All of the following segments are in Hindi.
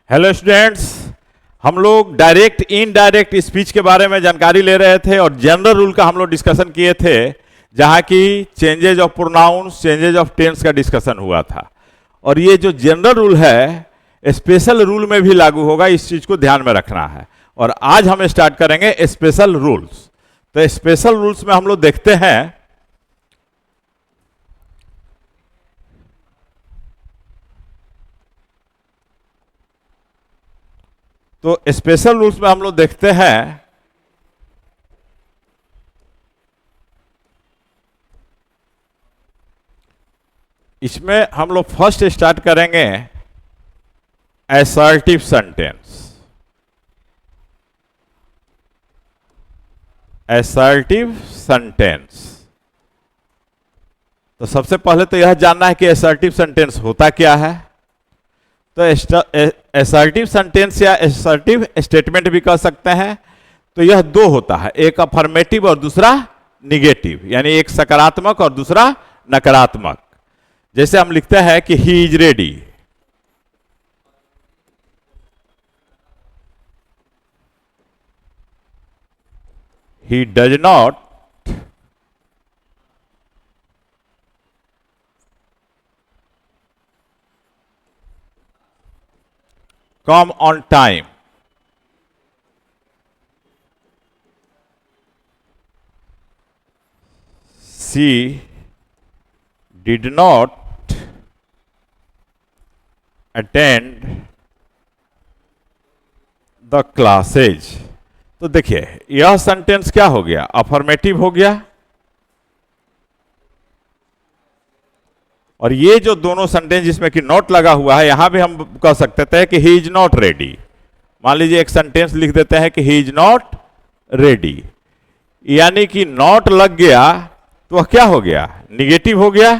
हेलो स्टूडेंट्स, हम लोग डायरेक्ट इनडायरेक्ट स्पीच के बारे में जानकारी ले रहे थे और जनरल रूल का हम लोग डिस्कशन किए थे, जहां की changes of pronouns, changes of tense का डिस्कशन हुआ था। और ये जो जनरल रूल है स्पेशल रूल में भी लागू होगा, इस चीज को ध्यान में रखना है। और आज हम स्टार्ट करेंगे स्पेशल रूल्स। तो स्पेशल रूल्स में हम लोग देखते हैं तो स्पेशल रूल्स में हम लोग देखते हैं इसमें हम लोग फर्स्ट स्टार्ट करेंगे असर्टिव सेंटेंस। असर्टिव सेंटेंस, तो सबसे पहले तो यह जानना है कि असर्टिव सेंटेंस होता क्या है। तो असर्टिव सेंटेंस या असर्टिव स्टेटमेंट भी कह सकते हैं। तो यह दो होता है, एक अफर्मेटिव और दूसरा निगेटिव, यानी एक सकारात्मक और दूसरा नकारात्मक। जैसे हम लिखते हैं कि he is ready, he does not come on time. She did not attend the classes. तो देखिए यह सेंटेंस क्या हो गया, अफर्मेटिव हो गया। और ये जो दोनों सेंटेंस जिसमें कि नॉट लगा हुआ है, यहां भी हम कह सकते थे कि ही इज नॉट रेडी। मान लीजिए एक सेंटेंस लिख देते हैं कि ही इज नॉट रेडी, यानी कि नॉट लग गया तो वह क्या हो गया, निगेटिव हो गया।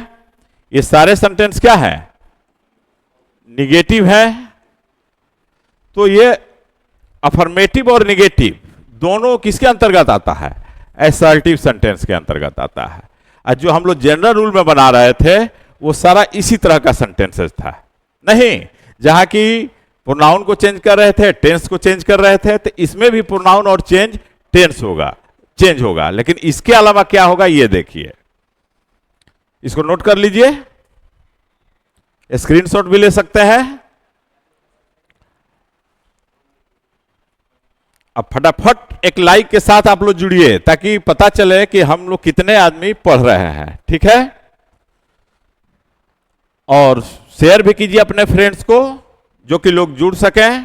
ये सारे सेंटेंस क्या है, निगेटिव है। तो ये अफर्मेटिव और निगेटिव दोनों किसके अंतर्गत आता है, असर्टिव सेंटेंस के अंतर्गत आता है। और जो हम लोग जनरल रूल में बना रहे थे वो सारा इसी तरह का सेंटेंसेस था, नहीं जहां की प्रोनाउन को चेंज कर रहे थे, टेंस को चेंज कर रहे थे। तो इसमें भी प्रोनाउन और टेंस होगा, चेंज होगा। लेकिन इसके अलावा क्या होगा ये देखिए, इसको नोट कर लीजिए, स्क्रीनशॉट भी ले सकते हैं। अब फटाफट एक लाइक के साथ आप लोग जुड़िए ताकि पता चले कि हम लोग कितने आदमी पढ़ रहे हैं, ठीक है। और शेयर भी कीजिए अपने फ्रेंड्स को जो कि लोग जुड़ सकें।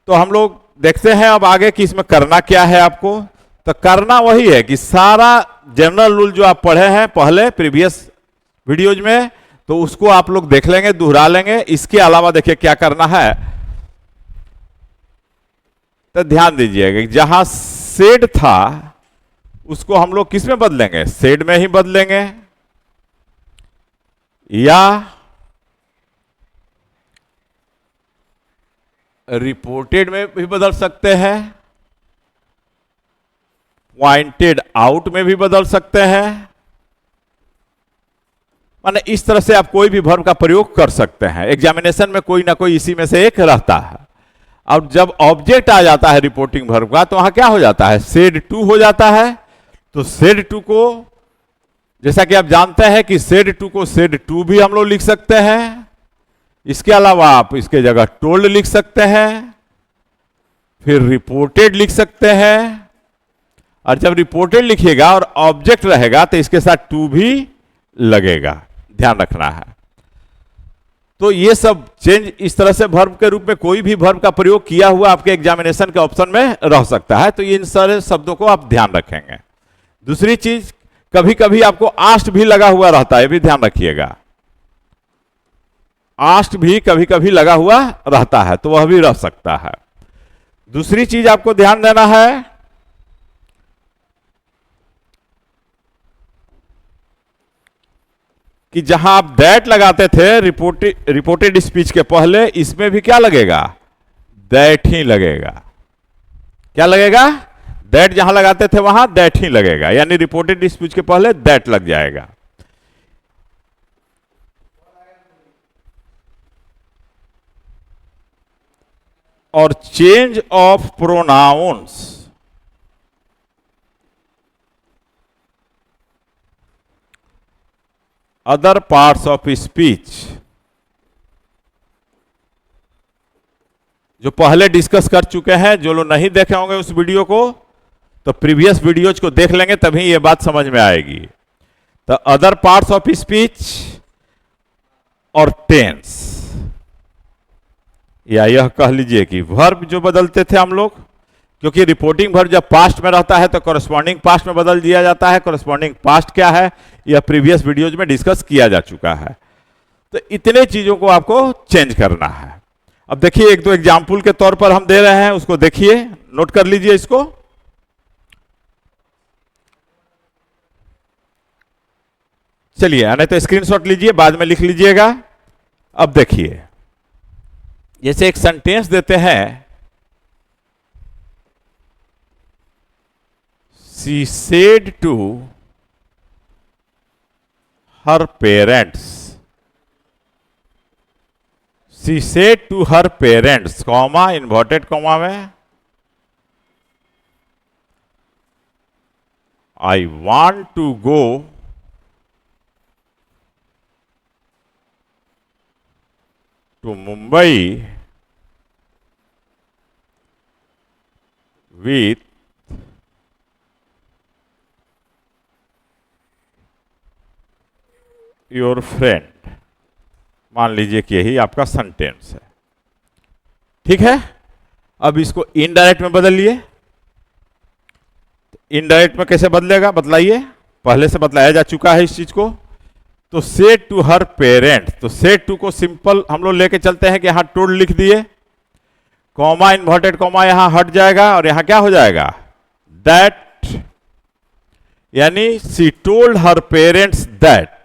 तो हम लोग देखते हैं अब आगे कि इसमें करना क्या है आपको। तो करना वही है कि सारा जनरल रूल जो आप पढ़े हैं पहले प्रीवियस वीडियोज में, तो उसको आप लोग देख लेंगे, दोहरा लेंगे। इसके अलावा देखिए क्या करना है, तो ध्यान दीजिएगा जहां सेड था उसको हम लोग किस में बदलेंगे, सेड में ही बदलेंगे, या रिपोर्टेड में भी बदल सकते हैं, पॉइंटेड आउट में भी बदल सकते हैं। माने इस तरह से आप कोई भी वर्ब का प्रयोग कर सकते हैं। एग्जामिनेशन में कोई ना कोई इसी में से एक रहता है। अब जब ऑब्जेक्ट आ जाता है रिपोर्टिंग वर्ब का, तो वहां क्या हो जाता है, सेड टू हो जाता है। तो सेड टू को, जैसा कि आप जानते हैं कि सेड टू को सेड टू भी हम लोग लिख सकते हैं। इसके अलावा आप इसके जगह टोल्ड लिख सकते हैं, फिर रिपोर्टेड लिख सकते हैं। और जब रिपोर्टेड लिखिएगा और ऑब्जेक्ट रहेगा तो इसके साथ टू भी लगेगा, ध्यान रखना है। तो ये सब चेंज इस तरह से वर्ब के रूप में कोई भी वर्ब का प्रयोग किया हुआ आपके एग्जामिनेशन के ऑप्शन में रह सकता है। तो इन सारे शब्दों को आप ध्यान रखेंगे। दूसरी चीज, कभी कभी आपको आस्ट भी लगा हुआ रहता है, ये भी ध्यान रखिएगा। आस्ट भी कभी कभी लगा हुआ रहता है, तो वह भी रह सकता है। दूसरी चीज आपको ध्यान देना है कि जहां आप दैट लगाते थे रिपोर्टेड स्पीच के पहले, इसमें भी क्या लगेगा, दैट ही लगेगा। क्या लगेगा, दैट जहां लगाते थे वहां दैट ही लगेगा, यानी रिपोर्टेड स्पीच के पहले दैट लग जाएगा। और change of pronouns other parts of speech, जो पहले डिस्कस कर चुके हैं, जो लोग नहीं देखे होंगे उस वीडियो को, तो प्रीवियस वीडियोज को देख लेंगे तभी ये बात समझ में आएगी। तो अदर पार्ट्स ऑफ स्पीच और टेंस, या यह कह लीजिए कि वर्ब जो बदलते थे हम लोग, क्योंकि रिपोर्टिंग वर्ब जब पास्ट में रहता है तो कॉरेस्पॉन्डिंग पास्ट में बदल दिया जाता है। कॉरेस्पॉन्डिंग पास्ट क्या है, यह प्रीवियस वीडियोज में डिस्कस किया जा चुका है। तो इतने चीजों को आपको चेंज करना है। अब देखिए, एक दो एग्जाम्पल के तौर पर हम दे रहे हैं, उसको देखिए, नोट कर लीजिए इसको। चलिए, नहीं तो स्क्रीनशॉट लीजिए, बाद में लिख लीजिएगा। अब देखिए, जैसे एक सेंटेंस देते हैं, she said to her parents, she said to her parents, comma, inverted comma में, I want to go to Mumbai with your friend. मान लीजिए कि यही आपका सेंटेंस है, ठीक है। अब इसको इनडायरेक्ट में बदलिए। इनडायरेक्ट में कैसे बदलेगा, बतलाइए। पहले से बतलाया जा चुका है इस चीज को। तो सेड टू हर पेरेंट्स, तो सेड टू को सिंपल हम लोग लेके चलते हैं कि यहां टोल्ड लिख दिए, कॉमा, इन्वर्टेड कॉमा यहां हट जाएगा और यहां क्या हो जाएगा, दैट, यानी she told her parents that.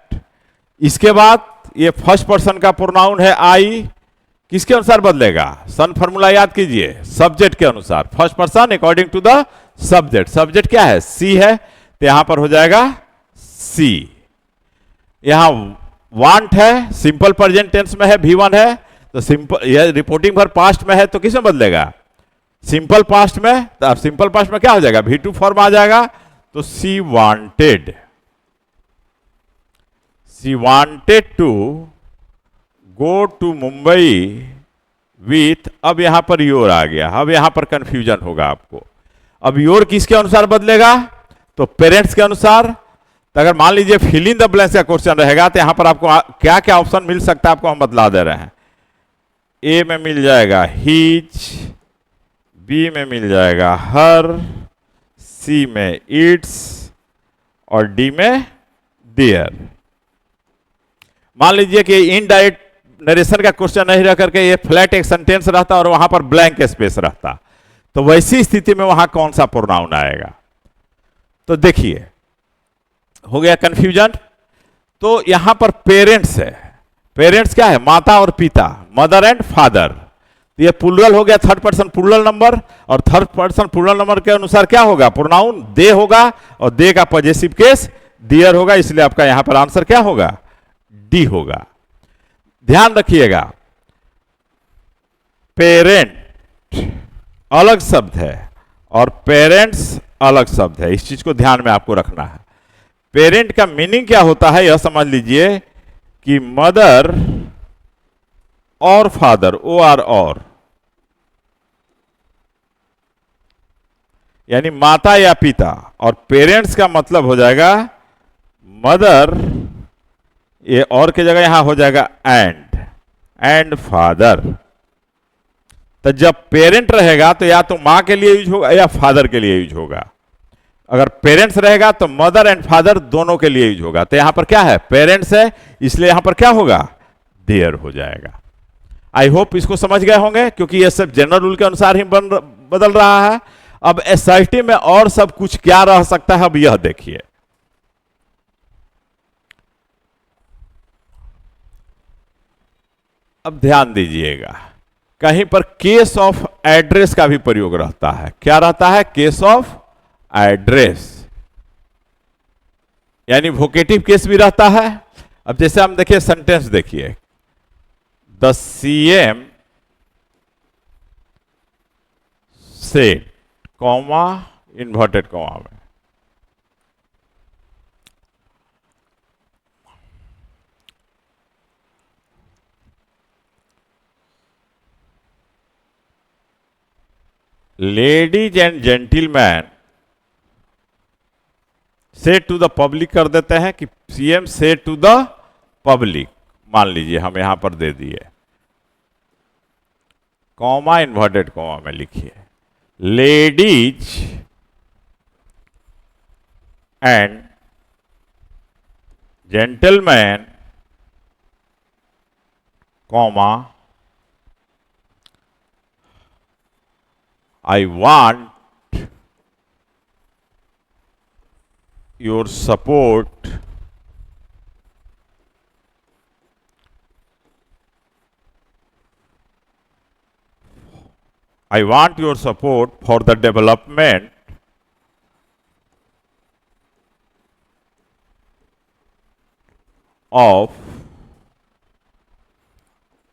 इसके बाद ये फर्स्ट पर्सन का प्रोनाउन है आई, किसके अनुसार बदलेगा, सन फॉर्मूला याद कीजिए, सब्जेक्ट के अनुसार। First person according to the subject. Subject क्या है, सी है, तो यहां पर हो जाएगा सी। यहां वांट है, सिंपल प्रेजेंट टेंस में है, V1 है, तो सिंपल, यह रिपोर्टिंग भर पास्ट में है तो किसमें बदलेगा, सिंपल पास्ट में। तो सिंपल पास्ट में क्या हो जाएगा, V2 फॉर्म आ जाएगा। तो सी wanted, she wanted to go to Mumbai with, अब यहां पर योर आ गया। अब यहां पर कंफ्यूजन होगा आपको। अब योर किसके अनुसार बदलेगा, तो पेरेंट्स के अनुसार। तो अगर मान लीजिए फिल इन द ब्लैंक्स का क्वेश्चन रहेगा तो यहां पर आपको क्या क्या ऑप्शन मिल सकता है, आपको हम बतला दे रहे हैं। ए में मिल जाएगा हीज, बी में मिल जाएगा हर, सी में इट्स और डी में देयर। मान लीजिए कि इनडायरेक्ट नरेशन का क्वेश्चन नहीं रह करके ये फ्लैट एक सेंटेंस रहता और वहां पर ब्लैंक स्पेस रहता, तो वैसी स्थिति में वहां कौन सा प्रोनाउन आएगा। तो देखिए, हो गया कंफ्यूजन। तो यहां पर पेरेंट्स है, पेरेंट्स क्या है, माता और पिता, मदर एंड फादर। तो ये प्लूरल हो गया, थर्ड पर्सन प्लूरल नंबर, और थर्ड पर्सन प्लूरल नंबर के अनुसार क्या होगा, प्रोनाउन दे होगा, और दे का पॉजेसिव केस डियर होगा। इसलिए आपका यहां पर आंसर क्या होगा, डी होगा। ध्यान रखिएगा, पेरेंट अलग शब्द है और पेरेंट्स अलग शब्द है, इस चीज को ध्यान में आपको रखना है। पेरेंट का मीनिंग क्या होता है, यह समझ लीजिए कि मदर और फादर, ओ आर और, यानी माता या पिता। और पेरेंट्स का मतलब हो जाएगा मदर, ये और की जगह यहां हो जाएगा एंड फादर। तो जब पेरेंट रहेगा तो या तो मां के लिए यूज होगा या फादर के लिए यूज होगा। अगर पेरेंट्स रहेगा तो मदर एंड फादर दोनों के लिए यूज होगा। तो यहां पर क्या है, पेरेंट्स है, इसलिए यहां पर क्या होगा, देयर हो जाएगा। आई होप इसको समझ गए होंगे, क्योंकि ये सब जनरल रूल के अनुसार ही बदल रहा है। अब एसआईटी में और सब कुछ क्या रह सकता है, अब यह देखिए। अब ध्यान दीजिएगा, कहीं पर केस ऑफ एड्रेस का भी प्रयोग रहता है। क्या रहता है, केस ऑफ एड्रेस, यानी वोकेटिव केस भी रहता है। अब जैसे हम देखिए सेंटेंस देखिए, the CM said, comma, inverted comma में, ladies and gentleman said to the public कर देते हैं कि CM said to the public, मान लीजिए हम यहां पर दे दिए, कॉमा इन्वर्टेड कॉमा में लिखिए, ladies and gentleman, comma, I want your support for the development of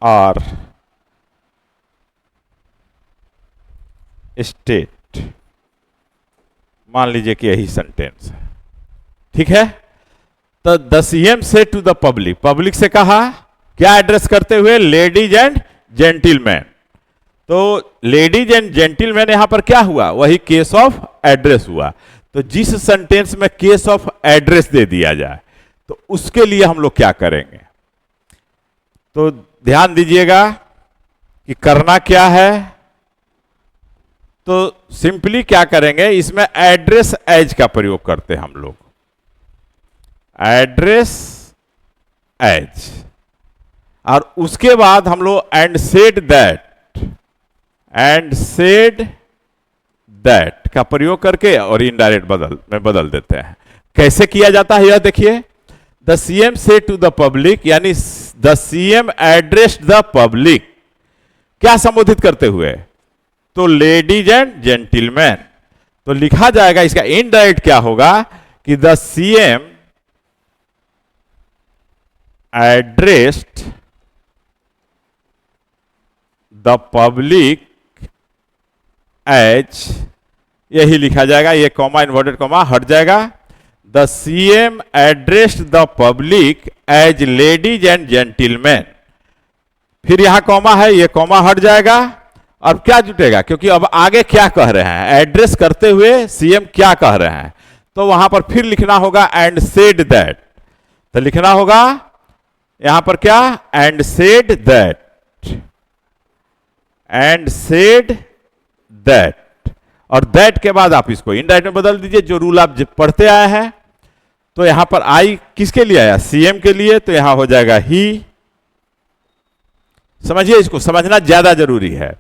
our state. मान लीजिए कि यही सेंटेंस है, ठीक है। तो द सीएम से टू द पब्लिक, पब्लिक से कहा क्या एड्रेस करते हुए, लेडीज एंड जेंटिलमैन। तो लेडीज एंड जेंटिलमैन यहां पर क्या हुआ, वही केस ऑफ एड्रेस हुआ। तो जिस सेंटेंस में केस ऑफ एड्रेस दे दिया जाए तो उसके लिए हम लोग क्या करेंगे, तो ध्यान दीजिएगा कि करना क्या है। तो सिंपली क्या करेंगे, इसमें एड्रेस एज का प्रयोग करते हैं हम लोग, एड्रेस एज, और उसके बाद हम लोग एंड सेड दैट का प्रयोग करके और इनडायरेक्ट में बदल देते हैं। कैसे किया जाता है यह देखिए, the CM said to the public, यानी the CM addressed the public, क्या संबोधित करते हुए, तो लेडीज एंड जेंटिलमैन। तो लिखा जाएगा, इसका इनडायरेक्ट क्या होगा कि the CM addressed the public as, यही लिखा जाएगा, ये कॉमा इन्वर्टेड कॉमा हट जाएगा, the CM addressed the public as ladies and gentleman. फिर यहां कॉमा है, ये कॉमा हट जाएगा, अब क्या जुटेगा, क्योंकि अब आगे क्या कह रहे हैं, एड्रेस करते हुए सीएम क्या कह रहे हैं, तो वहां पर फिर लिखना होगा एंड सेड दैट। तो लिखना होगा यहां पर क्या, एंड सेड दैट, और दैट के बाद आप इसको इनडायरेक्ट में बदल दीजिए, जो रूल आप पढ़ते आए हैं। तो यहां पर आई किसके लिए आया, सीएम के लिए, तो यहां हो जाएगा ही। समझिए, इसको समझना ज्यादा जरूरी है।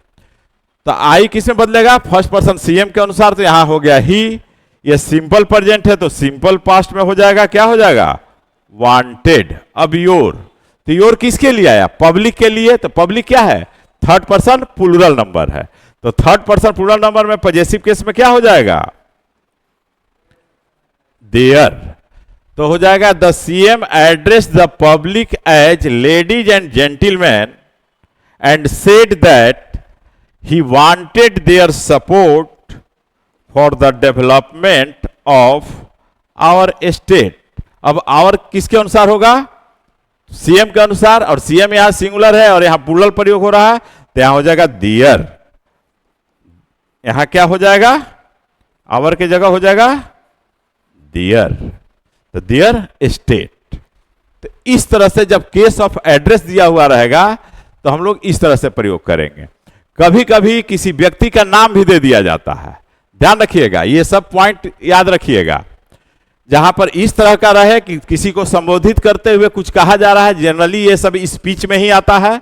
तो आई किस में बदलेगा, फर्स्ट पर्सन सीएम के अनुसार, तो यहां हो गया ही। ये सिंपल प्रेजेंट है तो सिंपल पास्ट में हो जाएगा, क्या हो जाएगा, वांटेड। अब योर, तो योर किसके लिए आया, पब्लिक के लिए। तो पब्लिक क्या है, थर्ड पर्सन प्लूरल नंबर है, तो थर्ड पर्सन प्लूरल नंबर में पॉजेसिव केस में क्या हो जाएगा, देयर। तो हो जाएगा the CM address the public as ladies and gentleman and said that he wanted their support for the development of our state। अब our किसके अनुसार होगा, सीएम के अनुसार, और सीएम यहां सिंगुलर है और यहां प्लूरल प्रयोग हो रहा है, तो यहां हो जाएगा दियर। यहां क्या हो जाएगा, आवर की जगह हो जाएगा दियर, तो दियर स्टेट। तो इस तरह से जब केस ऑफ एड्रेस दिया हुआ रहेगा तो हम लोग इस तरह से प्रयोग करेंगे। कभी कभी किसी व्यक्ति का नाम भी दे दिया जाता है, ध्यान रखिएगा, ये सब पॉइंट याद रखिएगा। जहां पर इस तरह का रहे कि किसी को संबोधित करते हुए कुछ कहा जा रहा है, जनरली ये सब स्पीच में ही आता है।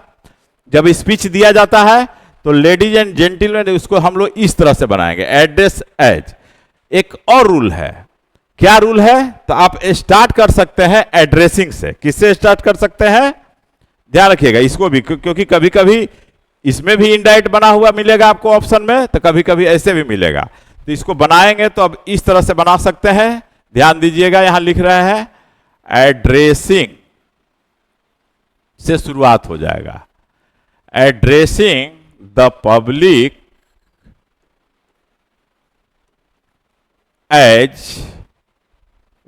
जब स्पीच दिया जाता है तो लेडीज एंड जेंटिलमैन, उसको हम लोग इस तरह से बनाएंगे, एड्रेस एज। एक और रूल है, क्या रूल है, तो आप स्टार्ट कर सकते हैं एड्रेसिंग से। किससे स्टार्ट कर सकते हैं, ध्यान रखिएगा इसको भी, क्योंकि कभी कभी इसमें भी इनडायरेक्ट बना हुआ मिलेगा आपको ऑप्शन में, तो कभी कभी ऐसे भी मिलेगा। तो इसको बनाएंगे तो अब इस तरह से बना सकते हैं, ध्यान दीजिएगा, यहां लिख रहे हैं एड्रेसिंग से शुरुआत हो जाएगा, एड्रेसिंग द पब्लिक एज,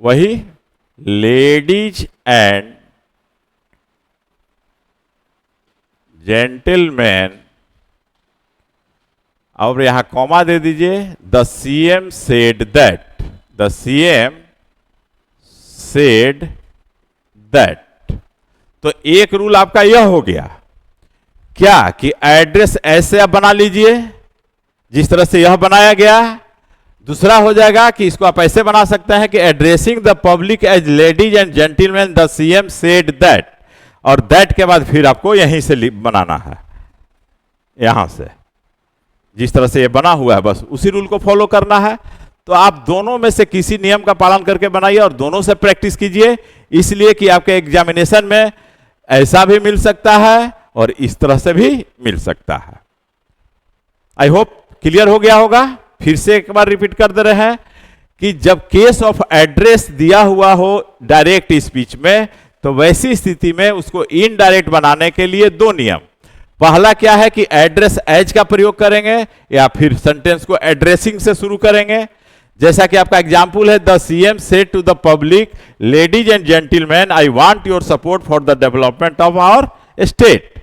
वही लेडीज एंड जेंटलमैन, और यहां कॉमा दे दीजिए, the CM said that, the CM said that. तो एक रूल आपका यह हो गया क्या कि एड्रेस ऐसे आप बना लीजिए जिस तरह से यह बनाया गया। दूसरा हो जाएगा कि इसको आप ऐसे बना सकते हैं कि addressing the public as ladies and gentleman the CM said that, और दैट के बाद फिर आपको यहीं से बनाना है, यहां से जिस तरह से ये बना हुआ है बस उसी रूल को फॉलो करना है। तो आप दोनों में से किसी नियम का पालन करके बनाइए और दोनों से प्रैक्टिस कीजिए, इसलिए कि आपके एग्जामिनेशन में ऐसा भी मिल सकता है और इस तरह से भी मिल सकता है। आई होप क्लियर हो गया होगा। फिर से एक बार रिपीट कर दे रहे हैं कि जब केस ऑफ एड्रेस दिया हुआ हो डायरेक्ट स्पीच में, तो वैसी स्थिति में उसको इनडायरेक्ट बनाने के लिए दो नियम। पहला क्या है कि एड्रेस एज का प्रयोग करेंगे या फिर सेंटेंस को एड्रेसिंग से शुरू करेंगे। जैसा कि आपका एग्जाम्पल है, the CM said to the public, ladies and gentleman, I want your support for the development of our state.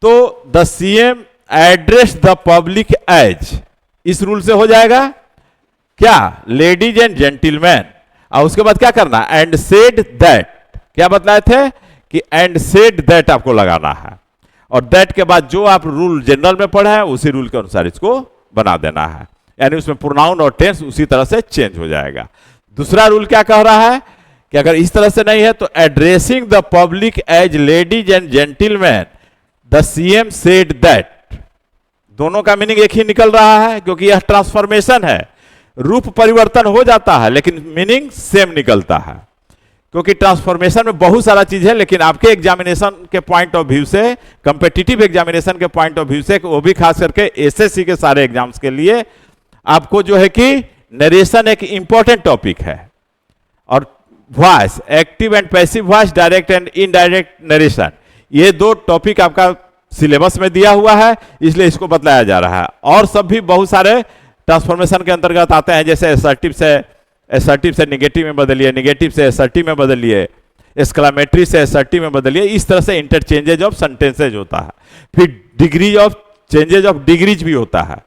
तो the CM address the public as, इस रूल से हो जाएगा क्या, लेडीज एंड जेंटलमैन, और उसके बाद क्या करना, एंड सेड दैट। क्या बतलाए थे कि एंड सेड दैट आपको लगाना है, और दैट के बाद जो आप रूल जनरल में पढ़ा है उसी रूल के अनुसार इसको बना देना है, यानी उसमें प्रोनाउन और टेंस उसी तरह से चेंज हो जाएगा। दूसरा रूल क्या कह रहा है कि अगर इस तरह से नहीं है तो addressing the public as ladies and gentleman the CM said that, दोनों का मीनिंग एक ही निकल रहा है, क्योंकि यह ट्रांसफॉर्मेशन है, रूप परिवर्तन हो जाता है लेकिन मीनिंग सेम निकलता है। क्योंकि ट्रांसफॉर्मेशन में बहुत सारा चीज है, लेकिन आपके एग्जामिनेशन के पॉइंट ऑफ व्यू से, कंपेटिटिव एग्जामिनेशन के पॉइंट ऑफ व्यू से, वो भी खास करके एसएससी के सारे एग्जाम्स के लिए आपको जो है कि नरेशन एक इंपॉर्टेंट टॉपिक है, और voice, active and passive voice, direct and indirect narration, ये दो टॉपिक आपका सिलेबस में दिया हुआ है, इसलिए इसको बतलाया जा रहा है। और सब भी बहुत सारे ट्रांसफॉर्मेशन के अंतर्गत आते हैं, जैसे असर्टिव से निगेटिव में बदलिए, निगेटिव से असर्टिव में बदलिए, एक्सक्लामेटरी से असर्टिव में बदलिए, इस तरह से इंटरचेंजेज ऑफ सेंटेंसेज होता है। फिर degree of changes of degrees भी होता है,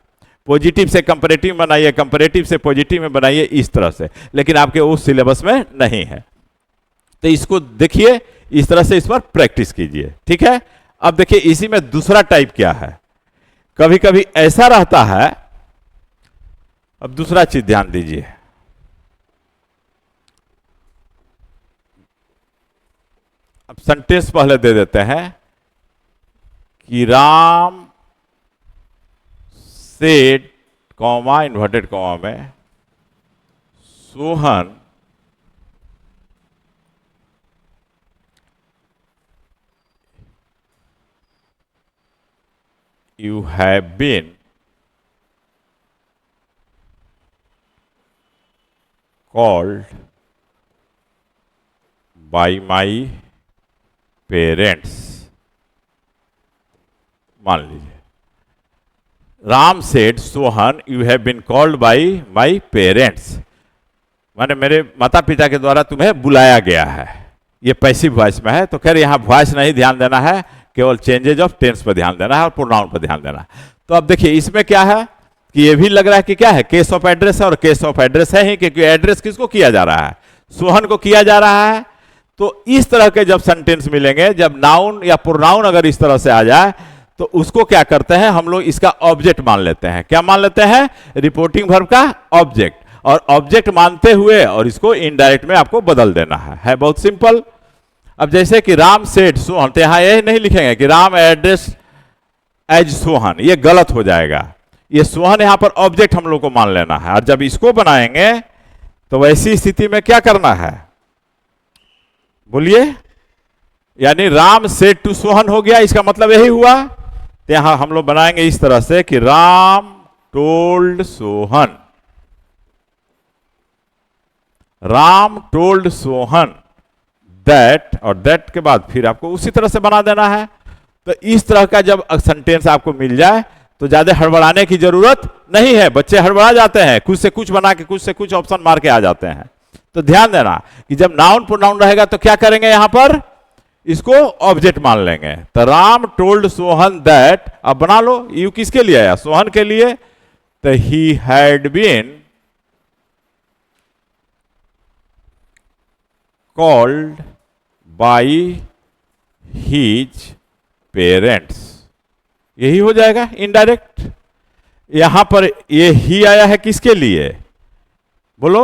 पॉजिटिव से कंपैरेटिव बनाइए, कंपैरेटिव से पॉजिटिव में बनाइए, इस तरह से, लेकिन आपके उस सिलेबस में नहीं है। तो इसको देखिए, इस तरह से इस पर प्रैक्टिस कीजिए, ठीक है। अब देखिए इसी में दूसरा टाइप क्या है, कभी कभी ऐसा रहता है, अब दूसरा चीज ध्यान दीजिए, अब सेंटेंस पहले दे देते हैं कि Ram said, comma, inverted comma में, Sohan you have been called by my parents। मान लीजिए Ram said Sohan, you have been called by my parents, माने मेरे माता पिता के द्वारा तुम्हें बुलाया गया है। ये पैसिव वॉइस में है, तो खैर यहां वॉइस नहीं ध्यान देना है, केवल चेंजेज ऑफ टेंस पर ध्यान देना है और प्रोनाउन पर ध्यान देना है। तो अब देखिए इसमें क्या है कि ये भी लग रहा है कि क्या है, केस ऑफ एड्रेस है, और केस ऑफ एड्रेस है ही, क्योंकि एड्रेस किसको किया जा रहा है, सोहन को किया जा रहा है। तो इस तरह के जब सेंटेंस मिलेंगे, जब नाउन या प्रोनाउन अगर इस तरह से आ जाए, तो उसको क्या करते हैं हम लोग, इसका ऑब्जेक्ट मान लेते हैं। क्या मान लेते हैं, रिपोर्टिंग वर्ब का ऑब्जेक्ट, और ऑब्जेक्ट मानते हुए और इसको इनडायरेक्ट में आपको बदल देना है बहुत सिंपल। अब जैसे कि राम सेड सोहन, तो यहां यह नहीं लिखेंगे कि राम एड्रेस एज सोहन, ये गलत हो जाएगा। ये सोहन यहां पर ऑब्जेक्ट हम लोग को मान लेना है, और जब इसको बनाएंगे तो वैसी स्थिति में क्या करना है, बोलिए, यानी राम सेड टू सोहन हो गया, इसका मतलब यही हुआ। तो यहां हम लोग बनाएंगे इस तरह से कि Ram told Sohan, Ram told Sohan that, और दैट के बाद फिर आपको उसी तरह से बना देना है। तो इस तरह का जब सेंटेंस आपको मिल जाए तो ज्यादा हड़बड़ाने की जरूरत नहीं है, बच्चे हड़बड़ा जाते हैं, कुछ से कुछ बना के कुछ से कुछ ऑप्शन मार के आ जाते हैं। तो ध्यान देना कि जब नाउन प्रोनाउन रहेगा तो क्या करेंगे, यहां पर इसको ऑब्जेक्ट मान लेंगे। तो राम टोल्ड सोहन दैट, अब बना लो, यू किसके लिए आया, सोहन के लिए। तो he had been called by his parents, यही हो जाएगा इनडायरेक्ट। यहां पर ये ही आया है किसके लिए, बोलो,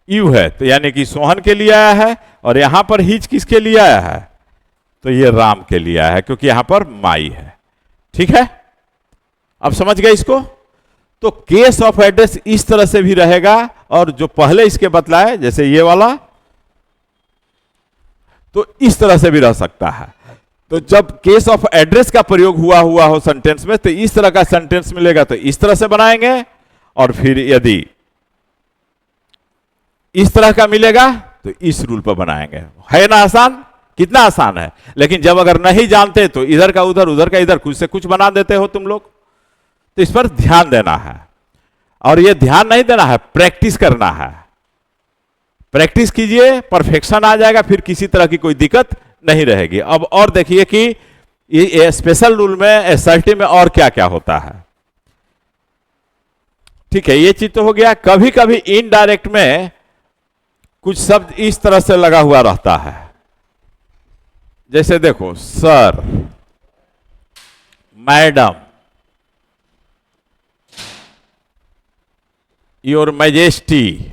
यू है, तो यानी कि सोहन के लिए आया है। और यहां पर हीज किसके लिए आया है, तो ये राम के लिए आया है, क्योंकि यहां पर माई है। ठीक है, अब समझ गए इसको। तो केस ऑफ एड्रेस इस तरह से भी रहेगा, और जो पहले इसके बतलाए जैसे ये वाला, तो इस तरह से भी रह सकता है। तो जब केस ऑफ एड्रेस का प्रयोग हुआ हो सेंटेंस में, तो इस तरह का सेंटेंस मिलेगा, तो इस तरह से बनाएंगे। और फिर यदि इस तरह का मिलेगा तो इस रूल पर बनाएंगे। है ना आसान, कितना आसान है। लेकिन जब अगर नहीं जानते तो इधर का उधर, उधर का इधर, कुछ से कुछ बना देते हो तुम लोग। तो इस पर ध्यान देना है, और यह ध्यान नहीं देना है, प्रैक्टिस करना है। प्रैक्टिस कीजिए, परफेक्शन आ जाएगा, फिर किसी तरह की कोई दिक्कत नहीं रहेगी। अब और देखिए कि ये स्पेशल रूल में, एसआरटी में और क्या क्या होता है। ठीक है, ये चीज तो हो गया। कभी कभी इनडायरेक्ट में कुछ शब्द इस तरह से लगा हुआ रहता है, जैसे देखो, sir, madam, your majesty,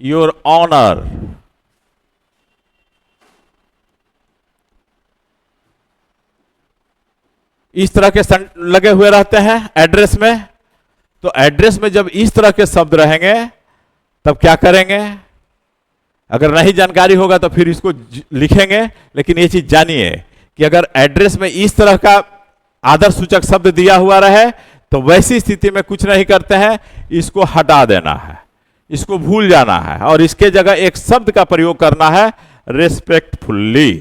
your honour, इस तरह के लगे हुए रहते हैं एड्रेस में। तो एड्रेस में जब इस तरह के शब्द रहेंगे तब क्या करेंगे, अगर नहीं जानकारी होगा तो फिर इसको लिखेंगे। लेकिन ये चीज जानिए कि अगर एड्रेस में इस तरह का आदर सूचक शब्द दिया हुआ रहे तो वैसी स्थिति में कुछ नहीं करते हैं, इसको हटा देना है, इसको भूल जाना है, और इसके जगह एक शब्द का प्रयोग करना है, रेस्पेक्टफुल्ली।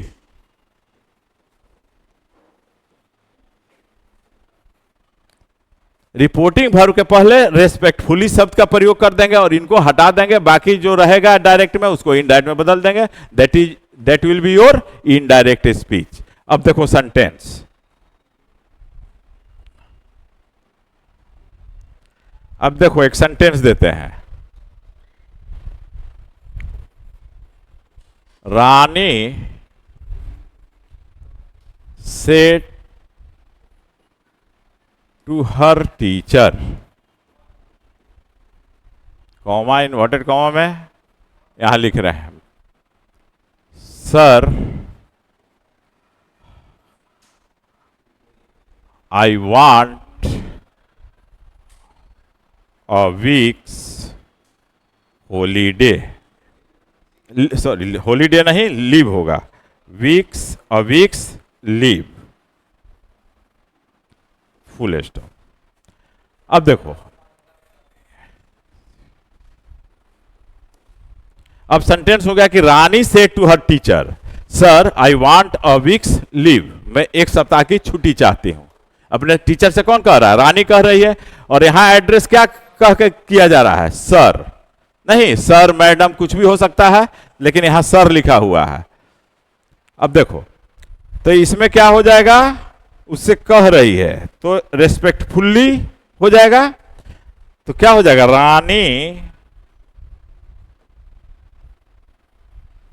रिपोर्टिंग वर्ब के पहले रेस्पेक्टफुली शब्द का प्रयोग कर देंगे और इनको हटा देंगे। बाकी जो रहेगा डायरेक्ट में उसको इनडायरेक्ट में बदल देंगे। That will be your indirect speech. अब देखो सेंटेंस, अब देखो एक सेंटेंस देते हैं, Rani said to her teacher, comma, inverted comma में यहां लिख रहे हैं, sir, I want a week's holiday, sorry holiday नहीं, लीव होगा, week's, a week's leave, full stop. अब देखो, अब सेंटेंस हो गया कि Rani said to her teacher, sir I want a week's leave, मैं एक सप्ताह की छुट्टी चाहती हूं। अपने टीचर से कौन कह रहा है, रानी कह रही है। और यहां एड्रेस क्या कह के किया जा रहा है, सर नहीं, सर मैडम कुछ भी हो सकता है, लेकिन यहां सर लिखा हुआ है। अब देखो, तो इसमें क्या हो जाएगा, उससे कह रही है तो रेस्पेक्टफुल्ली हो जाएगा। तो क्या हो जाएगा, Rani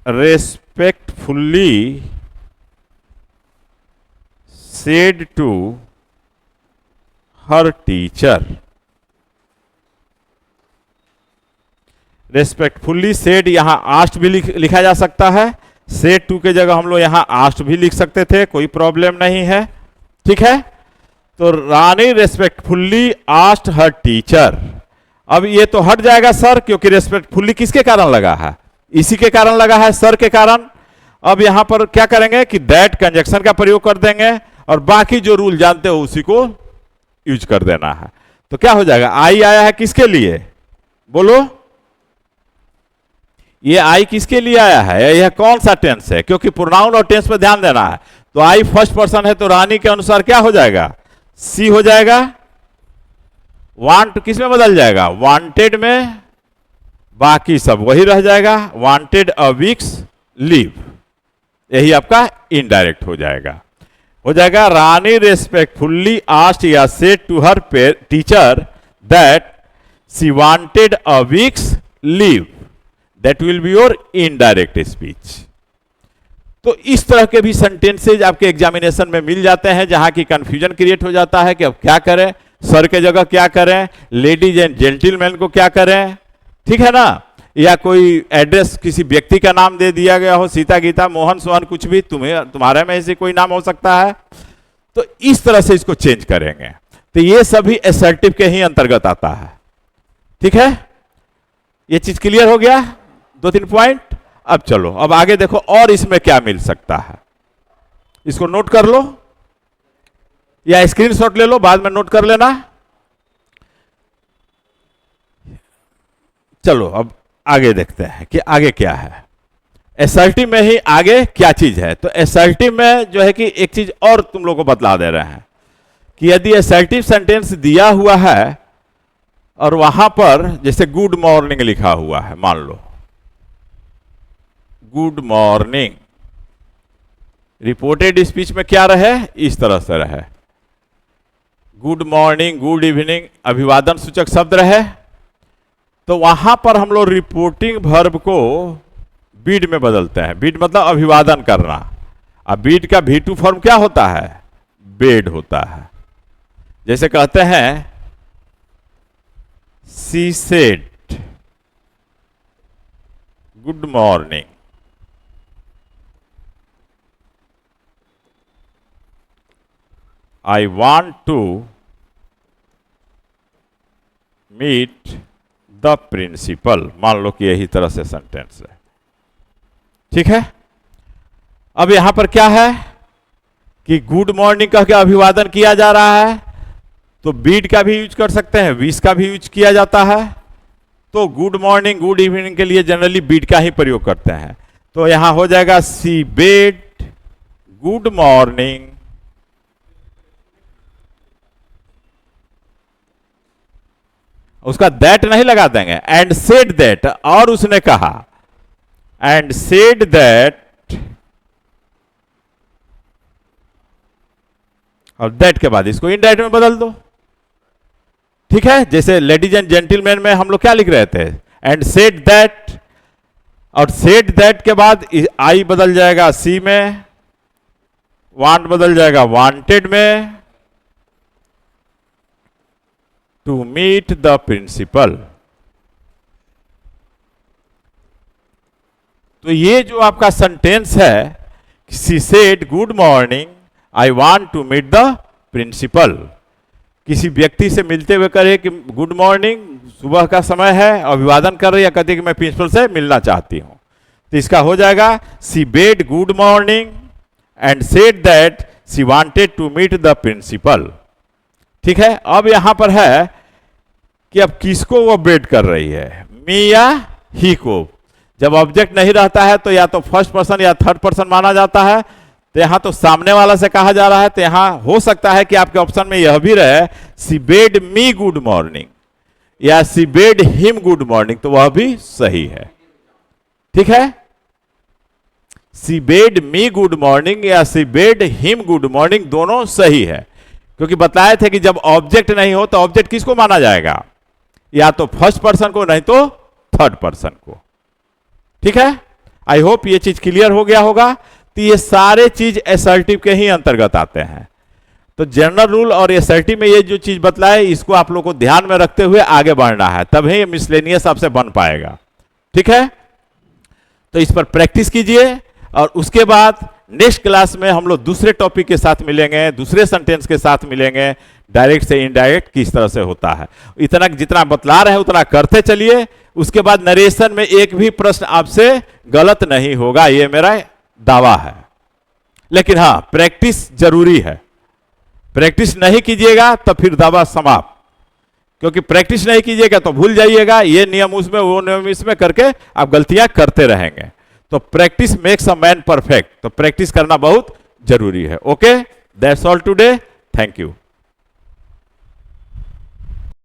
respectfully said to her teacher. Respectfully said यहां आस्ट भी लिखा जा सकता है, सेड टू के जगह हम लोग यहां आस्ट भी लिख सकते थे, कोई प्रॉब्लम नहीं है। ठीक है, तो रानी रेस्पेक्टफुल्ली आस्ट हर टीचर। अब ये तो हट जाएगा सर, क्योंकि रेस्पेक्टफुल्ली किसके कारण लगा है, इसी के कारण लगा है, सर के कारण। अब यहां पर क्या करेंगे कि दैट कंजक्शन का प्रयोग कर देंगे, और बाकी जो रूल जानते हो उसी को यूज कर देना है। तो क्या हो जाएगा, आई आया है किसके लिए, बोलो, ये आई किसके लिए आया है, यह कौन सा टेंस है, क्योंकि प्रोनाउन और टेंस पर ध्यान देना है। तो आई फर्स्ट पर्सन है, तो रानी के अनुसार क्या हो जाएगा, सी हो जाएगा, वांट किस में बदल जाएगा, वांटेड में, बाकी सब वही रह जाएगा, वांटेड अ वीक्स लीव, यही आपका इनडायरेक्ट हो जाएगा रानी रेस्पेक्टफुल्ली आस्क्ड या said to her teacher that she wanted a week's leave, that will be your indirect speech. तो इस तरह के भी सेंटेंसेज आपके एग्जामिनेशन में मिल जाते हैं जहां की कंफ्यूजन क्रिएट हो जाता है कि अब क्या करें, सर के जगह क्या करें, लेडीज एंड जेंटलमैन को क्या करें, ठीक है ना, या कोई एड्रेस किसी व्यक्ति का नाम दे दिया गया हो, सीता गीता मोहन सोहन कुछ भी, तुम्हारे में ऐसे कोई नाम हो सकता है, तो इस तरह से इसको चेंज करेंगे। तो ये सभी असर्टिव के ही अंतर्गत आता है, ठीक है, ये चीज क्लियर हो गया, 2-3 पॉइंट। अब चलो अब आगे देखो और इसमें क्या मिल सकता है, इसको नोट कर लो या स्क्रीनशॉट ले लो, बाद में नोट कर लेना। चलो अब आगे देखते हैं कि आगे क्या है, असर्टिव में ही आगे क्या चीज है। तो असर्टिव में जो है कि एक चीज और तुम लोग को बतला दे रहे हैं कि यदि असर्टिव सेंटेंस दिया हुआ है और वहां पर जैसे गुड मॉर्निंग लिखा हुआ है, मान लो गुड मॉर्निंग, रिपोर्टेड स्पीच में क्या रहे, इस तरह से रहे, गुड मॉर्निंग, गुड इवनिंग, अभिवादन सूचक शब्द रहे, तो वहां पर हम लोग रिपोर्टिंग वर्ब को बीड में बदलते हैं। बीड मतलब अभिवादन करना। अब बीड का V2 फॉर्म क्या होता है, बेड होता है। जैसे कहते हैं she said good morning, I want to meet the principal, मान लो कि यही तरह से सेंटेंस है, ठीक है। अब यहां पर क्या है कि गुड मॉर्निंग कह के अभिवादन किया जा रहा है, तो बीड का भी यूज कर सकते हैं, विश का भी यूज किया जाता है। तो गुड मॉर्निंग गुड इवनिंग के लिए जनरली बीड का ही प्रयोग करते हैं। तो यहां हो जाएगा सी बेड गुड मॉर्निंग, उसका दैट नहीं लगा देंगे, एंड सेड दैट, और उसने कहा, एंड सेड दैट, और दैट के बाद इसको इनडायरेक्ट में बदल दो, ठीक है। जैसे लेडीज एंड जेंटलमैन में हम लोग क्या लिख रहे थे, एंड सेड दैट, और सेड दैट के बाद आई बदल जाएगा सी में, वांट बदल जाएगा वांटेड में, टू मीट द प्रिंसिपल। तो ये जो आपका सेंटेंस है, she said good morning I want to meet the principal, किसी व्यक्ति से मिलते हुए करे कि गुड मॉर्निंग, सुबह का समय है, अभिवादन कर रही है, कहती कि मैं प्रिंसिपल से मिलना चाहती हूं। तो इसका हो जाएगा she bade good morning and said that she wanted to meet the principal, ठीक है। अब यहां पर है कि अब किसको वो बेड कर रही है, मी या ही को। जब ऑब्जेक्ट नहीं रहता है तो या तो फर्स्ट पर्सन या थर्ड पर्सन माना जाता है, तो यहां तो सामने वाला से कहा जा रहा है, तो यहां हो सकता है कि आपके ऑप्शन में यह भी रहे सी बेड मी गुड मॉर्निंग या सी बेड हिम गुड मॉर्निंग, तो वह भी सही है, ठीक है। सी बेड मी गुड मॉर्निंग या सी बेड हिम गुड मॉर्निंग दोनों सही है, क्योंकि बताए थे कि जब ऑब्जेक्ट नहीं हो तो ऑब्जेक्ट किसको माना जाएगा, या तो फर्स्ट पर्सन को, नहीं तो थर्ड पर्सन को, ठीक है। आई होप ये चीज क्लियर हो गया होगा। तो ये सारे चीज असर्टिव के ही अंतर्गत आते हैं। तो जनरल रूल और असर्टिव में ये जो चीज बतलाए, इसको आप लोग को ध्यान में रखते हुए आगे बढ़ना है, तभी ये मिसलेनियस आपसे बन पाएगा, ठीक है। तो इस पर प्रैक्टिस कीजिए और उसके बाद नेक्स्ट क्लास में हम लोग दूसरे टॉपिक के साथ मिलेंगे, दूसरे सेंटेंस के साथ मिलेंगे, डायरेक्ट से इनडायरेक्ट किस तरह से होता है। इतना जितना बतला रहे हैं उतना करते चलिए। उसके बाद नरेशन में एक भी प्रश्न आपसे गलत नहीं होगा, ये मेरा दावा है। लेकिन हाँ, प्रैक्टिस जरूरी है। प्रैक्टिस नहीं कीजिएगा तो फिर दावा समाप्त, क्योंकि प्रैक्टिस नहीं कीजिएगा तो भूल जाइएगा, ये नियम उसमें वो नियम इसमें करके आप गलतियां करते रहेंगे। तो practice makes a man perfect, तो प्रैक्टिस करना बहुत जरूरी है। Okay, that's all today, thank you.